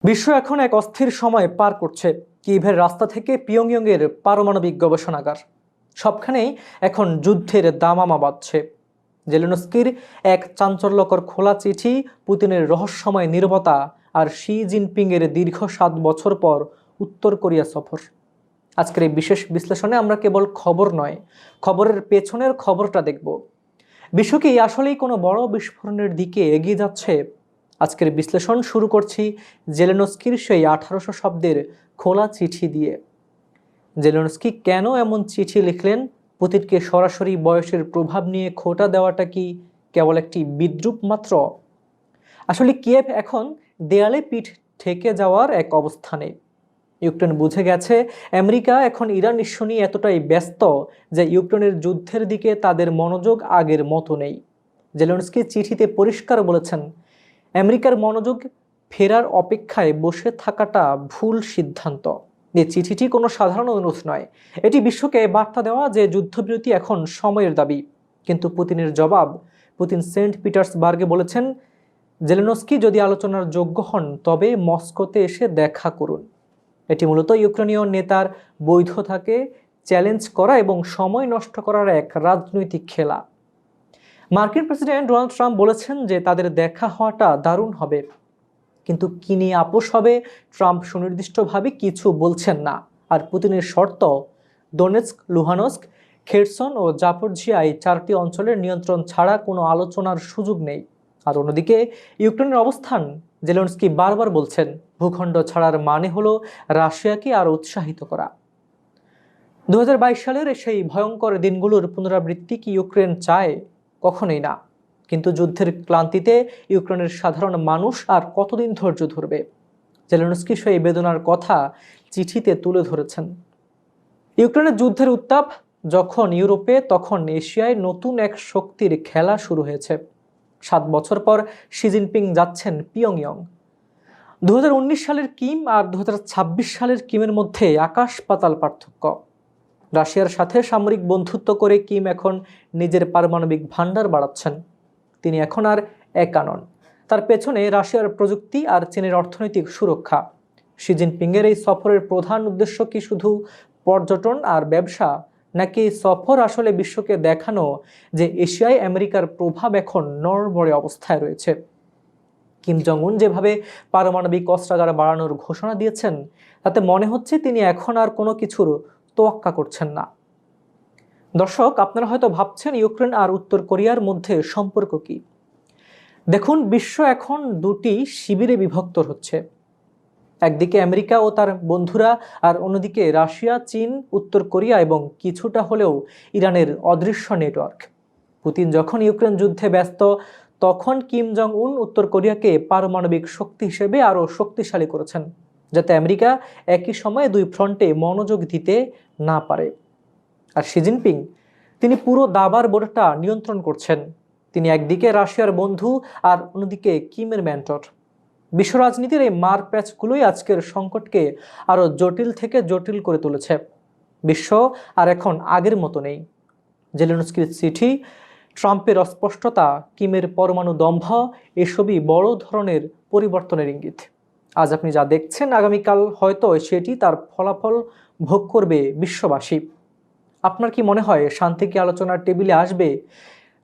বিশ্ব এখন এক অস্থির সময় পার করছে। কিয়েভের রাস্তা থেকে পিয়ংইয়ংয়ের পারমাণবিক গবেষণাগার, সবখানেই এখন যুদ্ধের দামামা বাজছে। জেলেনস্কির এক চাঞ্চল্যকর খোলা চিঠি, পুতিনের রহস্যময় নীরবতা, আর শি জিনপিংয়ের দীর্ঘ 7 বছর পর উত্তর কোরিয়া সফর। আজকের এই বিশেষ বিশ্লেষণে আমরা কেবল খবর নয়, খবরের পেছনের খবরটা দেখব। বিশ্ব কি আসলেই কোনো বড় বিস্ফোরণের দিকে এগিয়ে যাচ্ছে? আজকের বিশ্লেষণ শুরু করছি জেলেনস্কির সেই 1800 শব্দের খোলা চিঠি দিয়ে। জেলেনস্কি কেন এমন চিঠি লিখলেন? পুতিনকে সরাসরি বয়সের প্রভাব নিয়ে খোঁটা দেওয়াটা কি কেবল একটি বিদ্রূপ মাত্র? আসলে কিয়েভ এখন দেয়ালে পিঠ ঠেকে যাওয়ার এক অবস্থানে। ইউক্রেন বুঝে গেছে আমেরিকা এখন ইরান ইস্যু নিয়ে এতটাই ব্যস্ত যে ইউক্রেনের যুদ্ধের দিকে তাদের মনোযোগ আগের মতো নেই। জেলেনস্কি চিঠিতে পরিষ্কার বলেছেন, আমেরিকার মনোযোগ ফেরার অপেক্ষায় বসে থাকাটা ভুল সিদ্ধান্ত। এই চিঠিটি কোনো সাধারণ অনুরোধ নয়, এটি বিশ্বকে বার্তা দেওয়া যে যুদ্ধবিরতি এখন সময়ের দাবি। কিন্তু পুতিনের জবাব। পুতিন সেন্ট পিটার্সবার্গে বলেছেন, জেলেনস্কি যদি আলোচনার যোগ্য হন তবে মস্কোতে এসে দেখা করুন। এটি মূলত ইউক্রেনীয় নেতার বৈধতাকে চ্যালেঞ্জ করা এবং সময় নষ্ট করার এক রাজনৈতিক খেলা। মার্কিন প্রেসিডেন্ট ডোনাল্ড ট্রাম্প বলেছেন যে তাদের দেখা হওয়াটা দারুণ হবে, কিন্তু কি নিয়ে আপোষ হবে ট্রাম্প সুনির্দিষ্টভাবে কিছু বলছেন না। আর পুতিনের শর্ত, দোনেৎস্ক, লুহানস্ক, খেরসন ও জাপোরঝিয়া এই 4টি অঞ্চলের নিয়ন্ত্রণ ছাড়া কোনো আলোচনার সুযোগ নেই। আর অন্যদিকে ইউক্রেনের অবস্থান, জেলেনস্কি বারবার বলছেন ভূখণ্ড ছাড়ার মানে হলো রাশিয়াকে আরও উৎসাহিত করা। 2022 সালের সেই ভয়ঙ্কর দিনগুলোর পুনরাবৃত্তি কি ইউক্রেন চায়? কখনোই না। কিন্তু যুদ্ধের ক্লান্তিতে ইউক্রেনের সাধারণ মানুষ আর কতদিন ধৈর্য ধরবে? জেলেনস্কি সেই বেদনার কথা চিঠিতে তুলে ধরেছেন। ইউক্রেনের যুদ্ধের উত্তাপ যখন ইউরোপে, তখন এশিয়ায় নতুন এক শক্তির খেলা শুরু হয়েছে। 7 বছর পর শি জিনপিং যাচ্ছেন পিয়ংইয়ং। 2019 সালের কিম আর 2026 সালের কিমের মধ্যে আকাশ পাতাল পার্থক্য। রাশিয়ার সাথে সামরিক বন্ধুত্ব করে কিম এখন নিজের পারমাণবিক ভান্ডার বাড়াচ্ছেন। তিনি এখন আর একা নন, তার পেছনে রাশিয়ার প্রযুক্তি আর চীনের অর্থনৈতিক সুরক্ষা। শি জিনপিংয়ের এই সফরের প্রধান উদ্দেশ্য কি শুধু পর্যটন আর ব্যবসা, নাকি সফর আসলে বিশ্বকে দেখানো যে এশিয়ায় আমেরিকার প্রভাব এখন নড়বড়ে অবস্থায় রয়েছে? কিম জং উন যেভাবে পারমাণবিক অস্ত্রাগার বাড়ানোর ঘোষণা দিয়েছেন, তাতে মনে হচ্ছে তিনি এখন আর কোনো কিছুর তোয়াক্কা করছেন না। দর্শক, আপনারা হয়তো ভাবছেন ইউক্রেন আর উত্তর কোরিয়ার মধ্যে সম্পর্ক কি? দেখুন, বিশ্ব এখন দুটি শিবিরে বিভক্ত হচ্ছে। একদিকে আমেরিকা ও তার বন্ধুরা, আর অন্যদিকে রাশিয়া, চীন, উত্তর কোরিয়া এবং কিছুটা হলেও ইরানের অদৃশ্য নেটওয়ার্ক। পুতিন যখন ইউক্রেন যুদ্ধে ব্যস্ত, তখন কিম জং উন উত্তর কোরিয়াকে পারমাণবিক শক্তি হিসেবে আরও শক্তিশালী করেছেন, যাতে আমেরিকা একই সময়ে দুই ফ্রন্টে মনোযোগ দিতে না পারে। আর শি জিনপিং, তিনি পুরো দাবার বোর্ডটা নিয়ন্ত্রণ করছেন। তিনি একদিকে রাশিয়ার বন্ধু আর অন্যদিকে কিমের মেন্টর। বিশ্ব রাজনীতির এই মারপ্যাচগুলোই আজকের সংকটকে আরও জটিল থেকে জটিল করে তুলেছে। বিশ্ব আর এখন আগের মতো নেই। জেলেনস্কির চিঠি, ট্রাম্পের অস্পষ্টতা, কিমের পরমাণু দম্ভ, এসবই বড় ধরনের পরিবর্তনের ইঙ্গিত। আজ আপনি যা দেখছেন, আগামীকাল হয়তো সেটি তার ফলাফল ভোগ করবে বিশ্ববাসী। আপনার কি মনে হয় শান্তি কি আলোচনার টেবিলে আসবে,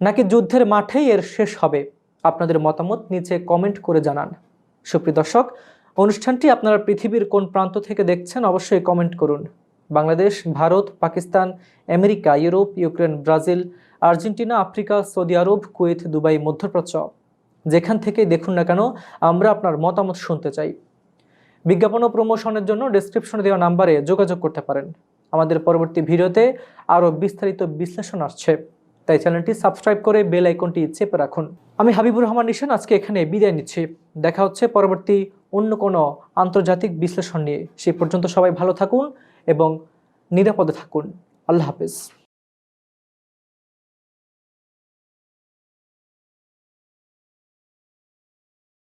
নাকি যুদ্ধের মাঠেই এর শেষ হবে? আপনাদের মতামত নিচে কমেন্ট করে জানান। সুপ্রিয় দর্শক, অনুষ্ঠানটি আপনারা পৃথিবীর কোন প্রান্ত থেকে দেখছেন অবশ্যই কমেন্ট করুন। Bangladesh, Bharat, Pakistan, America, Europe, Ukraine, Brazil, Argentina, Africa, Saudi Arab, Kuwait, Dubai, মধ্যপ্রাচ্য, যেখান থেকে দেখুন না কেন, আমরা আপনার মতামত শুনতে চাই। বিজ্ঞাপন ও প্রমোশনের জন্য ডেসক্রিপশনে দেওয়া নাম্বারে যোগাযোগ করতে পারেন। আমাদের পরবর্তী ভিডিওতে আরও বিস্তারিত বিশ্লেষণ আসছে, তাই চ্যানেলটি সাবস্ক্রাইব করে বেল আইকনটি চেপে রাখুন। আমি হাবিবুর রহমান নিশান আজকে এখানে বিদায় নিচ্ছি। দেখা হচ্ছে পরবর্তী অন্য কোনো আন্তর্জাতিক বিশ্লেষণ নিয়ে। সেই পর্যন্ত সবাই ভালো থাকুন এবং নিরাপদে থাকুন। আল্লাহ হাফেজ।